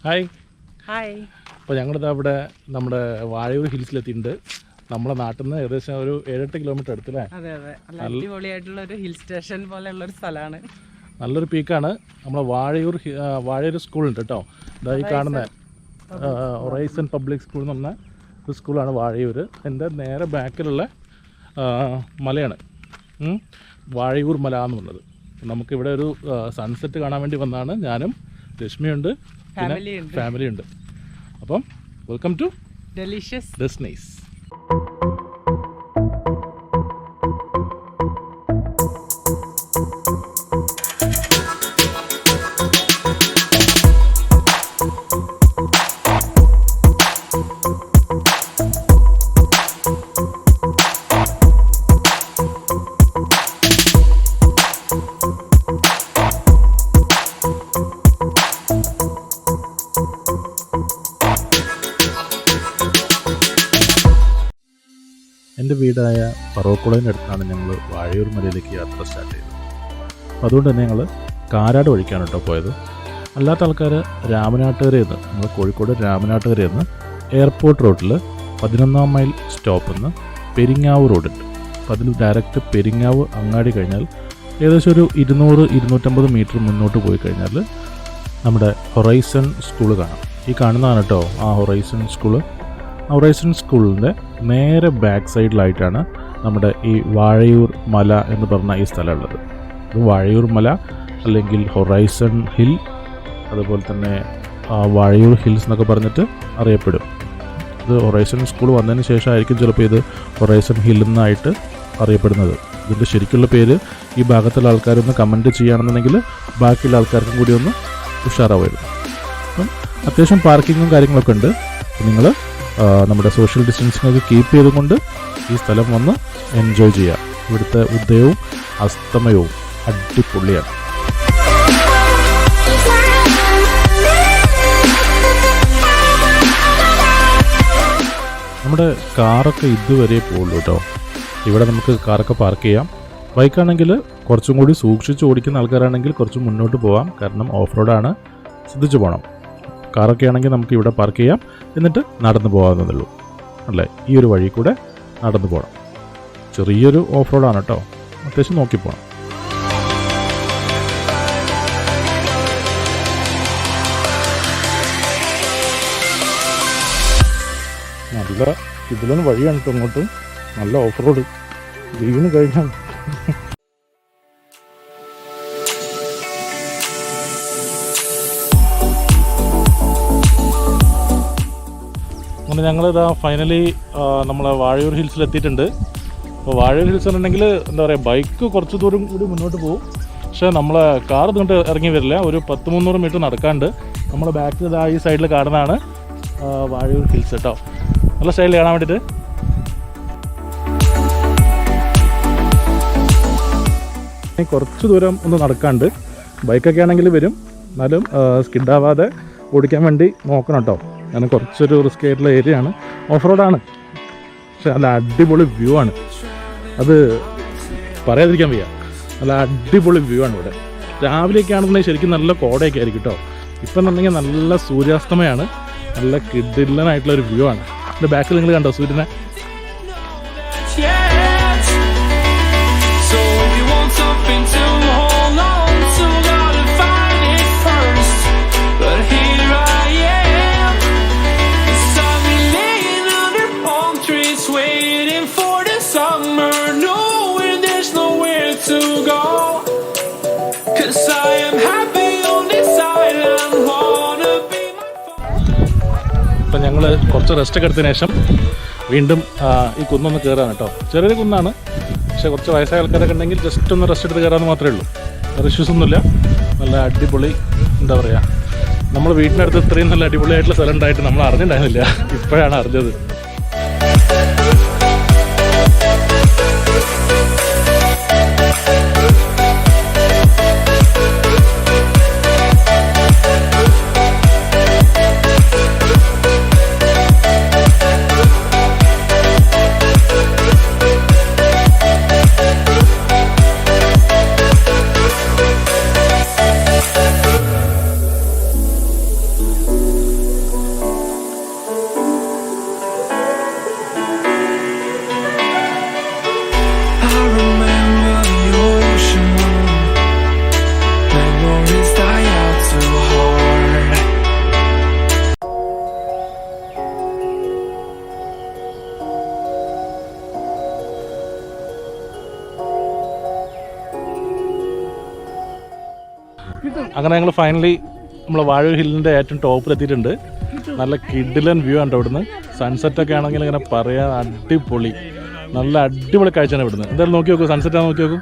Hi hi. അപ്പോൾ ഞങ്ങളിതാ ഇവിടെ നമ്മുടെ വാഴയൂർ ഹിൽസിലെത്തിയിട്ടുണ്ട്. നമ്മുടെ നാട്ടിൽ നിന്ന് ഏകദേശം ഒരു 7-8 കിലോമീറ്റർ അടുത്തല്ലേ? അതെ അതെ, നല്ല അടിപൊളിയായിട്ടുള്ള ഒരു ഹിൽ സ്റ്റേഷൻ പോലെയുള്ള ഒരു സ്ഥലമാണ്. നല്ലൊരു പീക്കാണ്. നമ്മളെ വാഴയൂർ സ്കൂളുണ്ട് കേട്ടോ. ഇതായി കാണുന്ന ഹൊറൈസൺ പബ്ലിക് സ്കൂൾ എന്ന് പറഞ്ഞ ഒരു സ്കൂളാണ് വാഴയൂർ. എൻ്റെ നേരെ ബാക്കിലുള്ള മലയാണ് വാഴയൂർ മല എന്ന് പറഞ്ഞത്. നമുക്കിവിടെ ഒരു സൺസെറ്റ് കാണാൻ വേണ്ടി വന്നതാണ്. ഞാനും രശ്മിയുണ്ട്, ഫാമിലി ഉണ്ട്. അപ്പം വെൽക്കം ടു ഡെലിഷ്യസ് ഡെസ്നൈസ്. എൻ്റെ വീടായ പറവക്കുളത്തിൻ്റെ അടുത്താണ് ഞങ്ങൾ വാഴയൂർ മലയിലേക്ക് യാത്ര സ്റ്റാർട്ട് ചെയ്തത്. അപ്പോൾ അതുകൊണ്ട് തന്നെ ഞങ്ങൾ കാരാട് വഴിക്കാണ് കേട്ടോ പോയത്. അല്ലാത്ത ആൾക്കാർ രാമനാട്ടുകരയിൽ നിന്ന്, നമ്മൾ കോഴിക്കോട് രാമനാട്ടുകരയിൽ നിന്ന് എയർപോർട്ട് റോഡിൽ 11-ാം മൈൽ സ്റ്റോപ്പിൽ നിന്ന് പെരിങ്ങാവ് റോഡുണ്ട്. അപ്പോൾ അതിൽ ഡയറക്റ്റ് പെരിങ്ങാവ് അങ്ങാടി കഴിഞ്ഞാൽ ഏകദേശം ഒരു 200-250 മീറ്റർ മുന്നോട്ട് പോയി കഴിഞ്ഞാൽ നമ്മുടെ ഹൊറൈസൺ സ്കൂൾ കാണാം. ഈ കാണുന്നതാണ് കേട്ടോ ആ ഹൊറൈസൺ സ്കൂള്. ഹൊറൈസൺ സ്കൂളിൻ്റെ നേരെ ബാക്ക് സൈഡിലായിട്ടാണ് നമ്മുടെ ഈ വാഴയൂർ മല എന്ന് പറഞ്ഞ ഈ സ്ഥലമുള്ളത്. ഇത് വാഴയൂർ മല അല്ലെങ്കിൽ ഹൊറൈസൺ ഹിൽ, അതുപോലെ തന്നെ വാഴയൂർ ഹിൽസ് എന്നൊക്കെ പറഞ്ഞിട്ട് അറിയപ്പെടും. ഇത് ഹൊറൈസൺ സ്കൂൾ വന്നതിന് ശേഷമായിരിക്കും ചിലപ്പോൾ ഇത് ഹൊറൈസൺ ഹിൽ എന്നായിട്ട് അറിയപ്പെടുന്നത്. ഇതിൻ്റെ ശരിക്കുള്ള പേര് ഈ ഭാഗത്തുള്ള ആൾക്കാരൊന്ന് കമൻറ്റ് ചെയ്യുകയാണെന്നുണ്ടെങ്കിൽ ബാക്കിയുള്ള ആൾക്കാർക്കും കൂടി ഒന്ന് ഉഷാറാവുമായിരുന്നു. അപ്പം അത്യാവശ്യം പാർക്കിങ്ങും കാര്യങ്ങളൊക്കെ ഉണ്ട്. നിങ്ങൾ നമ്മുടെ സോഷ്യൽ ഡിസ്റ്റൻസിങ്ങൊക്കെ കീപ്പ് ചെയ്തുകൊണ്ട് ഈ സ്ഥലം വന്ന് എൻജോയ് ചെയ്യുക. ഇവിടുത്തെ ഉദയവും അസ്തമയവും അടിപൊളിയാണ്. നമ്മുടെ കാറൊക്കെ ഇതുവരെ പോകുള്ളൂ കേട്ടോ. ഇവിടെ നമുക്ക് കാറൊക്കെ പാർക്ക് ചെയ്യാം. ബൈക്കാണെങ്കിൽ കുറച്ചും കൂടി സൂക്ഷിച്ച് ഓടിക്കുന്ന ആൾക്കാരാണെങ്കിൽ കുറച്ച് മുന്നോട്ട് പോകാം, കാരണം ഓഫ് റോഡാണ്, ശ്രദ്ധിച്ച് പോകണം. കാറൊക്കെ ആണെങ്കിൽ നമുക്ക് ഇവിടെ പാർക്ക് ചെയ്യാം, എന്നിട്ട് നടന്നു പോകാവുന്നതുള്ളൂ അല്ലേ. ഈ ഒരു വഴി കൂടെ നടന്നു പോകണം. ചെറിയൊരു ഓഫ് റോഡാണ് കേട്ടോ, അത്യാവശ്യം നോക്കി പോകണം. നല്ല ഇതിലൊന്ന് വഴിയാണ് കേട്ടോ അങ്ങോട്ടും. നല്ല ഓഫ് റോഡ് വീണ് കഴിഞ്ഞാൽ അങ്ങനെ ഞങ്ങളിതാ ഫൈനലി നമ്മളെ വാഴയൂർ ഹിൽസിലെത്തിയിട്ടുണ്ട്. അപ്പോൾ വാഴയൂർ ഹിൽസ് എന്നുണ്ടെങ്കിൽ എന്താ പറയുക, ബൈക്ക് കുറച്ച് ദൂരം കൂടി മുന്നോട്ട് പോകും, പക്ഷേ നമ്മളെ കാർ ഇതുകൊണ്ട് ഇറങ്ങി വരില്ല. ഒരു 100-300 മീറ്റർ നടക്കാണ്ട് നമ്മളെ ബാക്കിൽ ഇതാ ഈ സൈഡിൽ കാണുന്നതാണ് വാഴയൂർ ഹിൽസ് കേട്ടോ. നല്ല സ്റ്റൈലിൽ കാണാൻ വേണ്ടിയിട്ട്. കുറച്ച് ദൂരം ഒന്ന് നടക്കാണ്ട്, ബൈക്കൊക്കെ ആണെങ്കിൽ വരും, എന്നാലും സ്കിഡാവാതെ ഓടിക്കാൻ വേണ്ടി നോക്കണം കേട്ടോ. കാരണം കുറച്ചൊരു റിസ്ക് ആയിട്ടുള്ള ഏരിയ ആണ്, ഓഫ് റോഡാണ്, പക്ഷെ നല്ല അടിപൊളി വ്യൂ ആണ്. അത് പറയാതിരിക്കാൻ വയ്യ, നല്ല അടിപൊളി വ്യൂ ആണ് ഇവിടെ. രാവിലെയൊക്കെ ആണെന്നുണ്ടെങ്കിൽ ശരിക്കും നല്ല കോടയൊക്കെ ആയിരിക്കും കേട്ടോ. ഇപ്പം എന്നുണ്ടെങ്കിൽ നല്ല സൂര്യാസ്തമയമാണ്, നല്ല കിഡിലനായിട്ടുള്ളൊരു വ്യൂ ആണ്. എൻ്റെ ബാക്കിൽ നിങ്ങൾ കണ്ടോ സൂര്യനെ? Yes, I am happy on this island. Wanna be അപ്പം ഞങ്ങൾ കുറച്ച് റെസ്റ്റ് ഒക്കെ എടുത്തതിന് ശേഷം വീണ്ടും ഈ കുന്നൊന്ന് കയറാണ് കേട്ടോ. ചെറിയൊരു കുന്നാണ്, പക്ഷേ കുറച്ച് വയസ്സായ ആൾക്കാരൊക്കെ ഉണ്ടെങ്കിൽ ജസ്റ്റ് ഒന്ന് റെസ്റ്റ് എടുത്ത് കയറാമെന്ന് മാത്രമേ ഉള്ളൂ. വേറെ ഇഷ്യൂസ് ഒന്നുമില്ല. നല്ല അടിപൊളി, എന്താ പറയുക, നമ്മൾ വീട്ടിനടുത്ത് ഇത്രയും നല്ല അടിപൊളിയായിട്ടുള്ള സ്ഥലം ഉണ്ടായിട്ട് നമ്മൾ അറിഞ്ഞിട്ടുണ്ടായിരുന്നില്ല. ഇപ്പോഴാണ് അറിഞ്ഞത്. I remember the ocean. Memories die out too hard. അങ്ങനെ ഞങ്ങൾ ഫൈനലി നമ്മൾ വാഴൂർ ഹില്ലിൻ്റെ ഏറ്റവും ടോപ്പിലെത്തിയിട്ടുണ്ട്. നല്ല കിഡിലൻ വ്യൂ ആണ് ഇവിടുന്ന്. സൺസെറ്റൊക്കെ ആണെങ്കിൽ ഇങ്ങനെ പറയാൻ അടിപൊളി, നല്ല അടിപൊളി കാഴ്ചയാണ് ഇവിടുന്ന്. എന്തായാലും നോക്കി നോക്കൂ, സൺസെറ്റാണ് നോക്കി നോക്കൂ.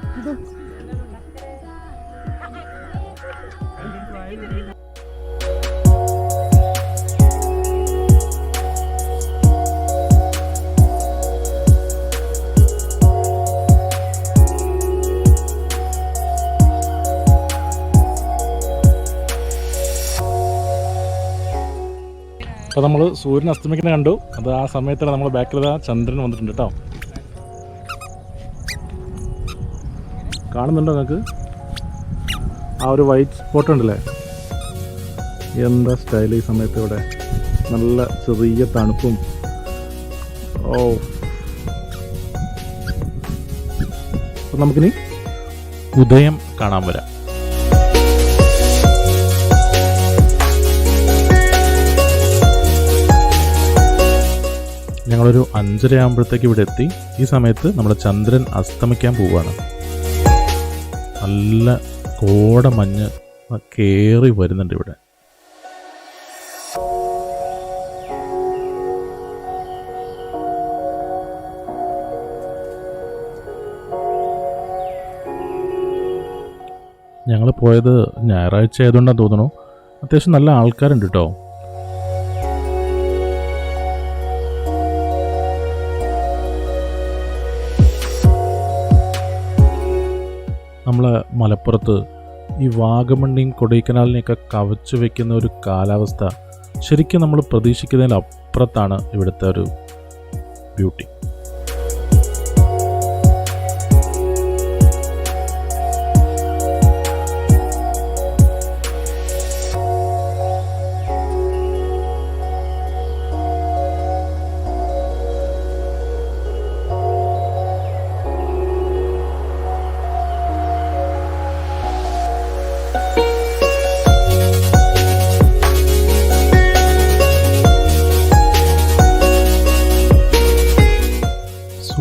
അപ്പോൾ നമ്മൾ സൂര്യൻ അസ്തമിക്കുന്ന കണ്ടു. അത് ആ സമയത്താണ് നമ്മൾ ബാക്കിൽ ചന്ദ്രൻ വന്നിട്ടുണ്ട് കേട്ടോ. കാണുന്നുണ്ടോ നിങ്ങൾക്ക്? ആ ഒരു വൈറ്റ് സ്പോട്ട് ഉണ്ടല്ലേ, എന്താ സ്റ്റൈൽ ഈ സമയത്ത് ഇവിടെ. നല്ല ചെറിയ തണുപ്പും. ഓ, അപ്പം നമുക്കിനി ഉദയം കാണാൻ വരാം. ഞങ്ങളൊരു 5:30 ആകുമ്പോഴത്തേക്ക് ഇവിടെ എത്തി. ഈ സമയത്ത് നമ്മുടെ ചന്ദ്രൻ അസ്തമിക്കാൻ പോവുകയാണ്. നല്ല കോട മഞ്ഞ് കയറി വരുന്നുണ്ട് ഇവിടെ. ഞങ്ങൾ പോയത് ഞായറാഴ്ച ആയതുകൊണ്ടാണ് തോന്നുന്നു. അത്യാവശ്യം നല്ല ആൾക്കാരുണ്ട് കേട്ടോ. നമ്മളെ മലപ്പുറത്ത് ഈ വാഗമണ്ണിയും കൊടൈക്കനാലിനെയൊക്കെ കവച്ചു വെക്കുന്ന ഒരു കാലാവസ്ഥ ശരിക്കും നമ്മൾ പ്രതീക്ഷിക്കുന്നതിനപ്പുറത്താണ് ഇവിടുത്തെ ഒരു ബ്യൂട്ടി.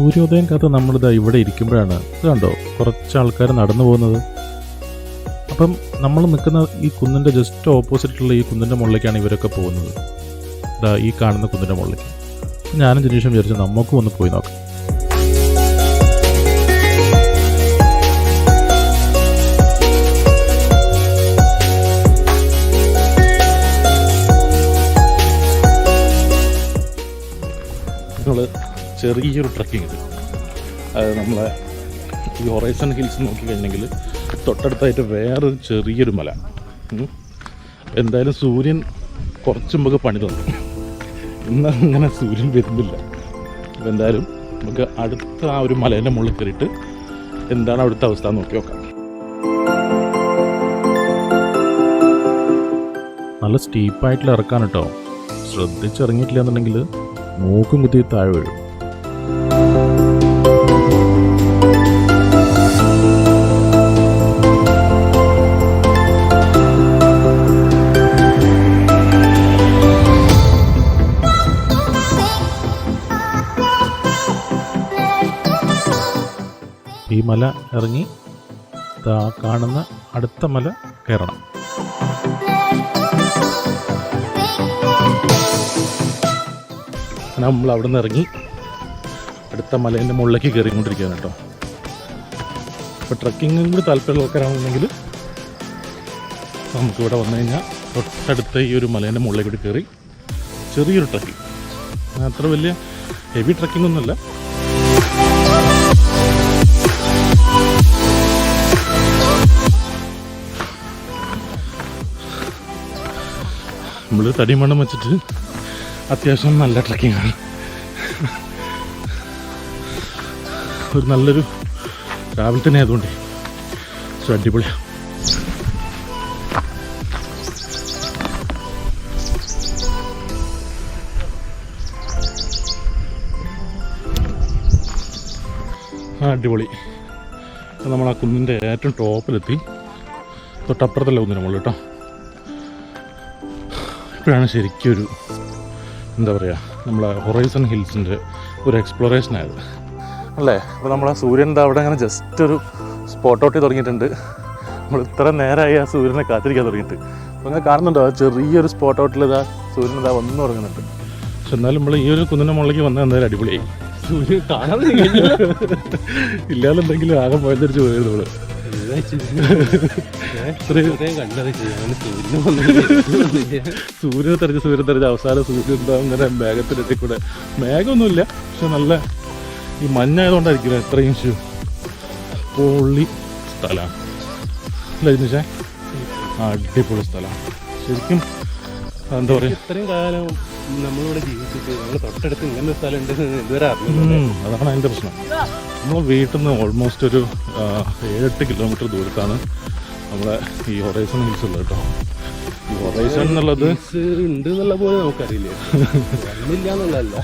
സൂര്യോദയം കാത്ത് നമ്മളിതാ ഇവിടെ ഇരിക്കുമ്പോഴാണ് ഇത് കണ്ടോ കുറച്ച് ആൾക്കാർ നടന്നു പോകുന്നത്. അപ്പം നമ്മൾ നിൽക്കുന്ന ഈ കുന്നിൻ്റെ ജസ്റ്റ് ഓപ്പോസിറ്റുള്ള ഈ കുന്നിൻ്റെ മുകളിലേക്കാണ് ഇവരൊക്കെ പോകുന്നത്. ഇതാ ഈ കാണുന്ന കുന്നിൻ്റെ മുകളിലേക്ക്. ഞാനും ജനീഷും വിചാരിച്ചു നമുക്കും ഒന്ന് പോയി നോക്കാം. നമ്മൾ ചെറിയൊരു ട്രക്കിംഗ് ഇത്. അത് നമ്മളെ ഈ ഹൊറൈസൺ ഹിൽസ് നോക്കിക്കഴിഞ്ഞെങ്കിൽ തൊട്ടടുത്തായിട്ട് വേറൊരു ചെറിയൊരു മല. എന്തായാലും സൂര്യൻ കുറച്ച് മുമ്പ് പണി തന്നു. ഇന്ന് അങ്ങനെ സൂര്യൻ വരുന്നില്ല. അപ്പോൾ എന്തായാലും നമുക്ക് അടുത്ത ആ ഒരു മലേൻ്റെ മുകളിൽ കയറിയിട്ട് എന്താണ് അവിടുത്തെ അവസ്ഥ നോക്കി നോക്കാം. നല്ല സ്റ്റീപ്പായിട്ടുള്ള ഇറക്കാൻ കേട്ടോ. ശ്രദ്ധിച്ചിറങ്ങിയിട്ടില്ല എന്നുണ്ടെങ്കിൽ മൂക്കും കുത്തി താഴെ വീഴും. ഈ മല ഇറങ്ങി കാണുന്ന അടുത്ത മല കയറണം. നമ്മൾ അവിടെ നിന്ന് ഇറങ്ങി അടുത്ത മലേൻ്റെ മുകളിലേക്ക് കയറിക്കൊണ്ടിരിക്കുകയാണ് കേട്ടോ. അപ്പോൾ ട്രക്കിങ്ങും കൂടി താല്പര്യമുള്ളവരാണെന്നുണ്ടെങ്കിൽ നമുക്കിവിടെ വന്നു കഴിഞ്ഞാൽ തൊട്ടടുത്ത ഈ ഒരു മലേൻ്റെ മുകളിലേക്ക് കൂടി കയറി ചെറിയൊരു ട്രക്കിങ്, അത്ര വലിയ ഹെവി ട്രക്കിംഗ് ഒന്നുമല്ല. നമ്മൾ തടിമണ്ണം വെച്ചിട്ട് അത്യാവശ്യം നല്ല ട്രക്കിങ്ങാണ്. ഒരു നല്ലൊരു രാവിലെ തന്നെ ആയതുകൊണ്ടേ അടിപൊളിയാണ്. അടിപൊളി. നമ്മൾ ആ കുന്നിൻ്റെ ഏറ്റവും ടോപ്പിലെത്തി. തൊട്ടപ്പുറത്തല്ല കുന്നിന് മുകളിൽ കേട്ടോ. ഇപ്പോഴാണ് ശരിക്കും ഒരു എന്താ പറയുക, നമ്മളെ ഹൊറൈസൺ ഹിൽസിൻ്റെ ഒരു എക്സ്പ്ലോറേഷൻ ആയത് അല്ലേ. അപ്പോൾ നമ്മൾ ആ സൂര്യൻ്റെ അവിടെ അങ്ങനെ ജസ്റ്റ് ഒരു സ്പോട്ട് ഔട്ട് തുടങ്ങിയിട്ടുണ്ട്. നമ്മൾ ഇത്ര നേരമായി ആ സൂര്യനെ കാത്തിരിക്കാൻ തുടങ്ങിയിട്ട്. അപ്പോൾ അങ്ങനെ കാണുന്നുണ്ടോ ആ ചെറിയൊരു സ്പോട്ട് ഔട്ടിൽ ഇതാ സൂര്യൻ ഇതാ വന്നു തുടങ്ങുന്നുണ്ട്. പക്ഷെ എന്നാലും നമ്മൾ ഈ ഒരു കുന്നിൻ്റെ മുകളിലേക്ക് വന്നാൽ എന്തായാലും അടിപൊളിയായി. സൂര്യൻ കാണാൻ ഇല്ലാന്നുണ്ടെങ്കിലും ആകെ പോയതിരിച്ച് പോയത് നമ്മൾ. സൂര്യനെ തെരഞ്ഞ് അവസാനം സൂര്യൻ എന്താ അങ്ങനെ മേഘത്തിലെത്തി കൂടെ. മേഘമൊന്നുമില്ല, പക്ഷെ നല്ല ഈ മഞ്ഞായതുകൊണ്ടായിരിക്കില്ല എത്രയും പൊള്ളി സ്ഥലമാണ് അല്ലേ ജിനിഷേ? അടിപൊളി സ്ഥലമാണ് ശരിക്കും. എന്താ പറയുക, ഇത്രയും കാലം നമ്മളിവിടെ ജീവിച്ചിട്ട് നമ്മൾ തൊട്ടടുത്ത് ഇങ്ങനെ സ്ഥലം ഉണ്ടെന്ന് ഇതുവരെ അറിഞ്ഞു. അതാണ് അതിൻ്റെ പ്രശ്നം. നമ്മൾ വീട്ടിൽ നിന്ന് ഓൾമോസ്റ്റ് ഒരു 7-8 കിലോമീറ്റർ ദൂരത്താണ് നമ്മളെ ഈ ഹൊറൈസൺ ഹിൽസ് ഉള്ളത് കേട്ടോ. ഈ ഹൊറൈസൺ എന്നുള്ളത് ഉണ്ട് എന്നുള്ള പോലെ നമുക്കറിയില്ല, ഒന്നില്ല എന്നുള്ളതല്ല.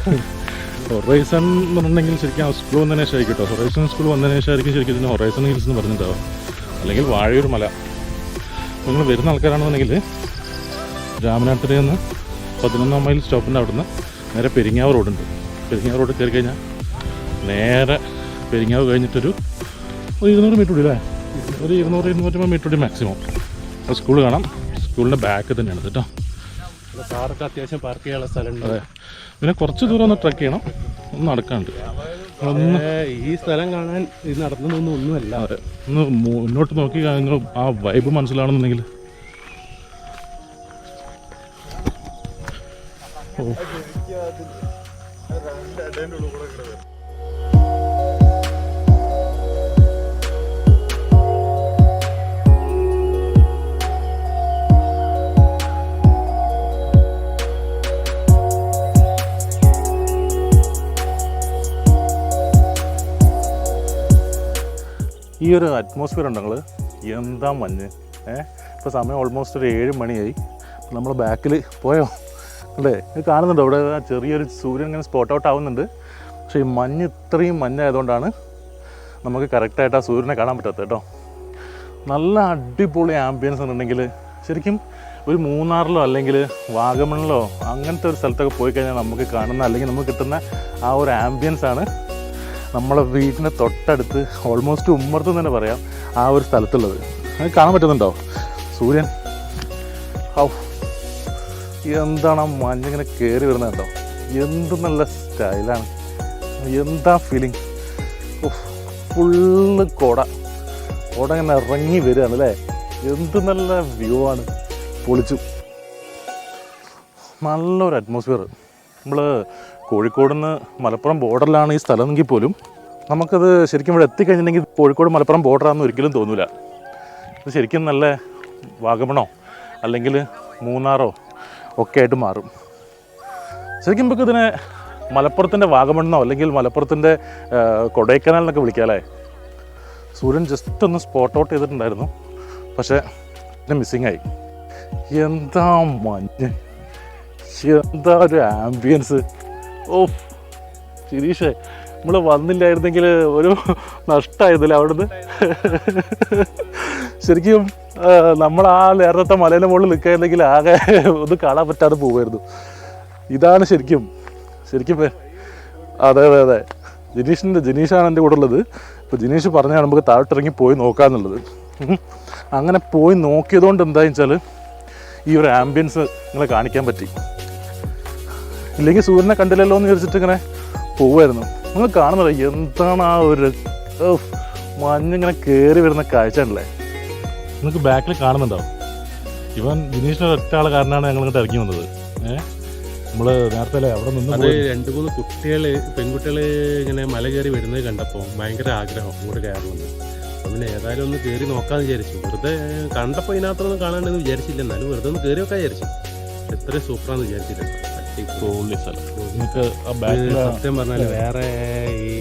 ഹൊറൈസൺ എന്ന് പറഞ്ഞിട്ടുണ്ടെങ്കിൽ ശരിക്കും ആ സ്കൂൾ വന്നതിന് ശേഷം ആയിരിക്കും കേട്ടോ. ഹൊറൈസൺ സ്കൂൾ വന്നതിന് ശേഷമായിരിക്കും ശരിക്കും ഇതിന് ഹൊറൈസൺ ഹിൽസ് എന്ന് പറഞ്ഞിട്ടുണ്ടാവും, അല്ലെങ്കിൽ വാഴയൂർ മല. നിങ്ങൾ വരുന്ന ആൾക്കാരാണെന്നുണ്ടെങ്കിൽ രാമനാട്ടുകരയിൽ നിന്ന് 11 മൈൽ സ്റ്റോപ്പിൻ്റെ അവിടെ നിന്ന് നേരെ പെരിങ്ങാവ് റോഡുണ്ട്. പെരിങ്ങാവ് റോഡ് കയറി കഴിഞ്ഞാൽ നേരെ പെരിങ്ങാവ് കഴിഞ്ഞിട്ടൊരു 200 മീറ്റർ കൂടി അല്ലേ, ഒരു 200-250 മീറ്റർ കൂടി മാക്സിമം സ്കൂൾ കാണാം. സ്കൂളിൻ്റെ ബാക്ക് തന്നെയാണ് കേട്ടോ. കാറൊക്കെ അത്യാവശ്യം പാർക്ക് ചെയ്യാനുള്ള സ്ഥലമുണ്ട്. അതെ, പിന്നെ കുറച്ച് ദൂരം ഒന്ന് ട്രക്ക് ചെയ്യണം, ഒന്ന് നടക്കാണ്ട്. ഈ സ്ഥലം കാണാൻ ഇത് നടന്നതൊന്നും ഒന്നുമല്ല. ഒന്ന് മുന്നോട്ട് നോക്കി നിങ്ങൾ ആ വൈബ് മനസ്സിലാണെന്നുണ്ടെങ്കിൽ ഈ ഒരു അറ്റ്മോസ്ഫിയർ ഉണ്ട്. നിങ്ങൾ എന്താ മഞ്ഞ് ഇപ്പോൾ സമയം ഓൾമോസ്റ്റ് ഒരു 7 മണിയായി. നമ്മൾ ബാക്കിൽ പോയോ അല്ലേ, ഇത് കാണുന്നുണ്ടോ അവിടെ ആ ചെറിയൊരു സൂര്യൻ ഇങ്ങനെ സ്പോട്ട് ഔട്ട് ആവുന്നുണ്ട്. പക്ഷേ ഈ മഞ്ഞ് ഇത്രയും മഞ്ഞായതുകൊണ്ടാണ് നമുക്ക് കറക്റ്റായിട്ട് ആ സൂര്യനെ കാണാൻ പറ്റാത്തത് കേട്ടോ. നല്ല അടിപൊളി ആംബിയൻസ് ഉണ്ടെങ്കിൽ ശരിക്കും ഒരു മൂന്നാറിലോ അല്ലെങ്കിൽ വാഗമണിലോ അങ്ങനത്തെ ഒരു സ്ഥലത്തൊക്കെ പോയി കഴിഞ്ഞാൽ നമുക്ക് കാണുന്ന അല്ലെങ്കിൽ നമുക്ക് കിട്ടുന്ന ആ ഒരു ആംബിയൻസാണ് നമ്മളെ വീടിൻ്റെ തൊട്ടടുത്ത് ഓൾമോസ്റ്റ് ഉമ്മർത്ത് തന്നെ പറയാം ആ ഒരു സ്ഥലത്തുള്ളത്. അത് കാണാൻ പറ്റുന്നുണ്ടോ സൂര്യൻ? എന്താണ് ആ മഞ്ഞിങ്ങനെ കയറി വരുന്നത് കേട്ടോ. എന്ത് നല്ല സ്റ്റൈലാണ്, എന്താ ഫീലിംഗ്. ഫുള്ള് കോട ഇങ്ങനെ ഇറങ്ങി വരികയാണ് അല്ലേ. എന്ത് നല്ല വ്യൂ ആണ്, പൊളിച്ചു. നല്ലൊരു അറ്റ്മോസ്ഫിയർ. നമ്മൾ കോഴിക്കോട് നിന്ന് മലപ്പുറം ബോർഡറിലാണ് ഈ സ്ഥലം എങ്കിൽ പോലും നമുക്കത് ശരിക്കും ഇവിടെ എത്തിക്കഴിഞ്ഞിട്ടുണ്ടെങ്കിൽ കോഴിക്കോട് മലപ്പുറം ബോർഡറാണെന്ന് ഒരിക്കലും തോന്നില്ല. ഇത് ശരിക്കും നല്ല വാഗമണോ അല്ലെങ്കിൽ മൂന്നാറോ ഒക്കെ ആയിട്ട് മാറും. ശരിക്കും നമുക്ക് ഇതിനെ മലപ്പുറത്തിൻ്റെ വാഗമണ്ണോ അല്ലെങ്കിൽ മലപ്പുറത്തിൻ്റെ കൊടൈക്കനാൽ എന്നൊക്കെ വിളിക്കാം അല്ലേ. സൂര്യൻ ജസ്റ്റ് ഒന്ന് സ്പോട്ട് ഔട്ട് ചെയ്തിട്ടുണ്ടായിരുന്നു, പക്ഷേ പിന്നെ മിസ്സിങ് ആയി. എന്താ മഞ്ഞ്, എന്താ ഒരു ആംബിയൻസ്. ശിരീഷേ, നമ്മൾ വന്നില്ലായിരുന്നെങ്കിൽ ഒരു നഷ്ടമായിരുന്നില്ല അവിടുന്ന്. ശരിക്കും നമ്മൾ ആ നേരത്തെ മലേൻ്റെ മുകളിൽ നിൽക്കായിരുന്നെങ്കിൽ ആകെ ഒന്ന് കാണാൻ പറ്റാതെ പോകുമായിരുന്നു. ഇതാണ് ശരിക്കും അതെ അതെ അതെ ജിനീഷാണ് എൻ്റെ കൂടെ ഉള്ളത്. ഇപ്പോൾ ജിനീഷ് പറഞ്ഞാണ് നമുക്ക് താഴോട്ടിറങ്ങി പോയി നോക്കാമെന്നുള്ളത്. അങ്ങനെ പോയി നോക്കിയതുകൊണ്ട് എന്താണെന്ന് വെച്ചാൽ ഈ ഒരു ആംബിയൻസ് നിങ്ങളെ കാണിക്കാൻ പറ്റി. ഇല്ലെങ്കിൽ സൂര്യനെ കണ്ടില്ലല്ലോ എന്ന് വിചാരിച്ചിട്ട് ഇങ്ങനെ പോവുമായിരുന്നു. നിങ്ങൾ കാണുന്നത് എന്താണ് ആ ഒരു മഞ്ഞിങ്ങനെ കയറി വരുന്ന കാഴ്ച ഉണ്ടല്ലേ. നിങ്ങൾക്ക് ബാക്കിൽ കാണുന്നുണ്ടാവും. ഇവൻ ജിനീഷിൻ്റെ ഒറ്റ ആൾ കാരണമാണ് ഞങ്ങൾ ഇങ്ങോട്ട് ഇറങ്ങി വന്നത്. നമ്മൾ നേരത്തെ അവിടെ നിന്ന് അത് 2-3 കുട്ടികൾ പെൺകുട്ടികൾ ഇങ്ങനെ മല കയറി വരുന്നത് കണ്ടപ്പോൾ ഭയങ്കര ആഗ്രഹം ഇങ്ങോട്ട് കയറണമെന്ന്. അപ്പം പിന്നെ ഏതായാലും ഒന്ന് കയറി നോക്കാമെന്ന് വിചാരിച്ചു. വെറുതെ കണ്ടപ്പോൾ ഇതിനകത്തൊന്നും കാണാണ്ടെന്ന് വിചാരിച്ചില്ല, എന്നാലും വെറുതെ ഒന്ന് കയറി നോക്കാൻ വിചാരിച്ചു. എത്ര സൂപ്പറാന്ന് വിചാരിച്ചില്ല. സത്യം പറഞ്ഞാൽ വേറെ ഈ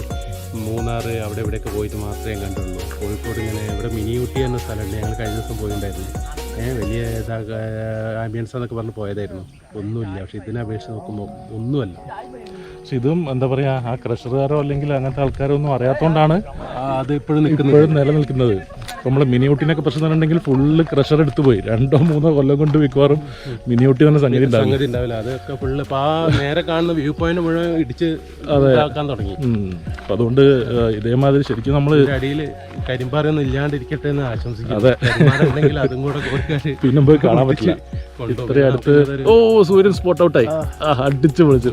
മൂന്നാർ അവിടെ ഇവിടെയൊക്കെ പോയിട്ട് മാത്രമേ കണ്ടുള്ളൂ. കോഴിക്കോട് ഇങ്ങനെ ഇവിടെ മിനി ഊട്ടി എന്ന സ്ഥലമുണ്ട്, ഞങ്ങൾ കഴിഞ്ഞ ദിവസം പോയിട്ടുണ്ടായിരുന്നു. വലിയ ആംബിയൻസ് എന്നൊക്കെ പറഞ്ഞ് പോയതായിരുന്നു. ഒന്നുമില്ല. പക്ഷെ ഇതിനെ അപേക്ഷിച്ച് നോക്കുമ്പോൾ ഒന്നുമല്ല. പക്ഷെ ഇതും എന്താ പറയുക, ആ ക്രഷറുകാരോ അല്ലെങ്കിൽ അങ്ങനത്തെ ആൾക്കാരോ ഒന്നും അറിയാത്തതുകൊണ്ടാണ് അത് ഇപ്പോഴും നിലനിൽക്കുന്നത്. നമ്മൾ മിനി ഊട്ടിനൊക്കെ പ്രശ്നം പറഞ്ഞിട്ടുണ്ടെങ്കിൽ ഫുള്ള് ക്രഷർ എടുത്തു പോയി. 2-3 കൊല്ലം കൊണ്ട് മിക്കവാറും മിനി ഊട്ടി തന്നെ സംഗതി ഉണ്ടാവില്ല. അതൊക്കെ ഫുള്ള് ഇപ്പം ആ നേരെ കാണുന്ന വ്യൂ പോയിന്റ് മുഴുവൻ ഇടിച്ച് ഇതാക്കാൻ തുടങ്ങി. അപ്പം അതുകൊണ്ട് ഇതേമാതിരി ശരിക്കും നമ്മൾ അടിയിൽ കരിമ്പാറൊന്നും ഇല്ലാണ്ടിരിക്കട്ടെ എന്ന് ആശംസിക്കുന്നു. അതെ, ഉണ്ടെങ്കിൽ അതും കൂടെ പിന്നെ പോയി കാണാൻ പറ്റില്ല. ഇത്രയും അടുത്ത് സൂര്യൻ സ്പോട്ട് ഔട്ടായി. അടിച്ച് പൊളിച്ചു.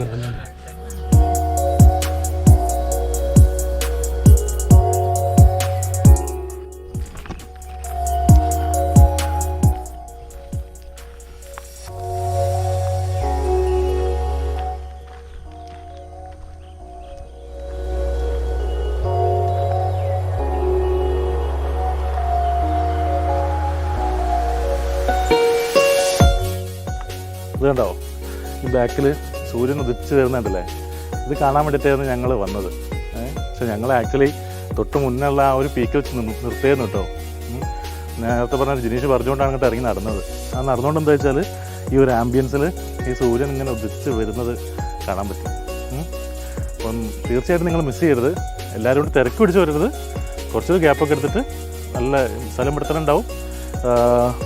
ഇത് കണ്ടോ, ഈ ബാക്കിൽ സൂര്യൻ ഉദിച്ച് വരുന്നുണ്ടല്ലേ. ഇത് കാണാൻ വേണ്ടിയിട്ടായിരുന്നു ഞങ്ങൾ വന്നത്. പക്ഷെ ഞങ്ങൾ ആക്ച്വലി തൊട്ട് മുന്നുള്ള ആ ഒരു പീക്കിൽ വെച്ച് നിർത്തിയായിരുന്നു കേട്ടോ. നേരത്തെ പറഞ്ഞാൽ ജിനീഷ് പറഞ്ഞുകൊണ്ടാണ് അങ്ങോട്ട് ഇറങ്ങി നടന്നത്. ആ നടന്നുകൊണ്ട് എന്താ വെച്ചാൽ ഈ ഒരു ആംബിയൻസിൽ ഈ സൂര്യൻ ഇങ്ങനെ ഉദിച്ച് വരുന്നത് കാണാൻ പറ്റും. അപ്പം തീർച്ചയായിട്ടും നിങ്ങൾ മിസ് ചെയ്യരുത്. എല്ലാവരും കൂടി തിരക്ക് പിടിച്ച് വരരുത്. കുറച്ചൊരു ഗ്യാപ്പൊക്കെ എടുത്തിട്ട് നല്ല സ്ഥലം പെടുത്തലുണ്ടാവും.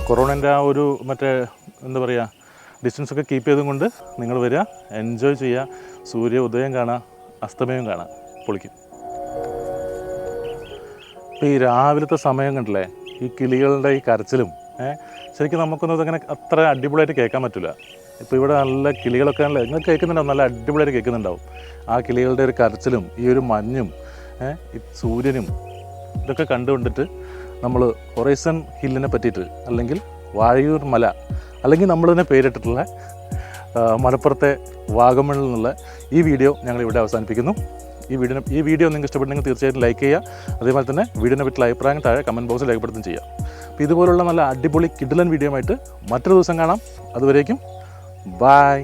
കൊറോണൻ്റെ ആ ഒരു മറ്റേ എന്താ പറയുക ഡിസ്റ്റൻസൊക്കെ കീപ്പ് ചെയ്തും കൊണ്ട് നിങ്ങൾ വരിക, എൻജോയ് ചെയ്യുക, സൂര്യ ഉദയം കാണുക, അസ്തമയം കാണുക, പൊളിക്കും. ഇപ്പോൾ ഈ രാവിലത്തെ സമയം കണ്ടില്ലേ, ഈ കിളികളുടെ ഈ കരച്ചിലും ശരിക്കും നമുക്കൊന്നും ഇതങ്ങനെ അത്ര അടിപൊളിയായിട്ട് കേൾക്കാൻ പറ്റില്ല. ഇപ്പോൾ ഇവിടെ നല്ല കിളികളൊക്കെ ആണല്ലേ, നിങ്ങൾ കേൾക്കുന്നുണ്ടാവും, നല്ല അടിപൊളിയായിട്ട് കേൾക്കുന്നുണ്ടാവും. ആ കിളികളുടെ ഒരു കരച്ചിലും ഈ ഒരു മഞ്ഞും ഈ സൂര്യനും ഇതൊക്കെ കണ്ടുകൊണ്ടിട്ട് നമ്മൾ ഹൊറൈസൺ ഹില്ലിനെ പറ്റിയിട്ട് അല്ലെങ്കിൽ വാഴയൂർ മല അല്ലെങ്കിൽ നമ്മൾ തന്നെ പേരിട്ടിട്ടുള്ള മലപ്പുറത്തെ വാഗമണിൽ നിന്നുള്ള ഈ വീഡിയോ ഞങ്ങളിവിടെ അവസാനിപ്പിക്കുന്നു. ഈ വീഡിയോ നിങ്ങൾക്ക് ഇഷ്ടപ്പെട്ടെങ്കിൽ തീർച്ചയായിട്ടും ലൈക്ക് ചെയ്യുക. അതേപോലെ തന്നെ വീഡിയോനെ പറ്റിയുള്ള അഭിപ്രായം താഴെ കമൻറ്റ് ബോക്സിൽ രേഖപ്പെടുത്തുകയും ചെയ്യുക. അപ്പോൾ ഇതുപോലുള്ള നല്ല അടിപൊളി കിഡിലൻ വീഡിയോ ആയിട്ട് മറ്റൊരു ദിവസം കാണാം. അതുവരേക്കും ബായ്.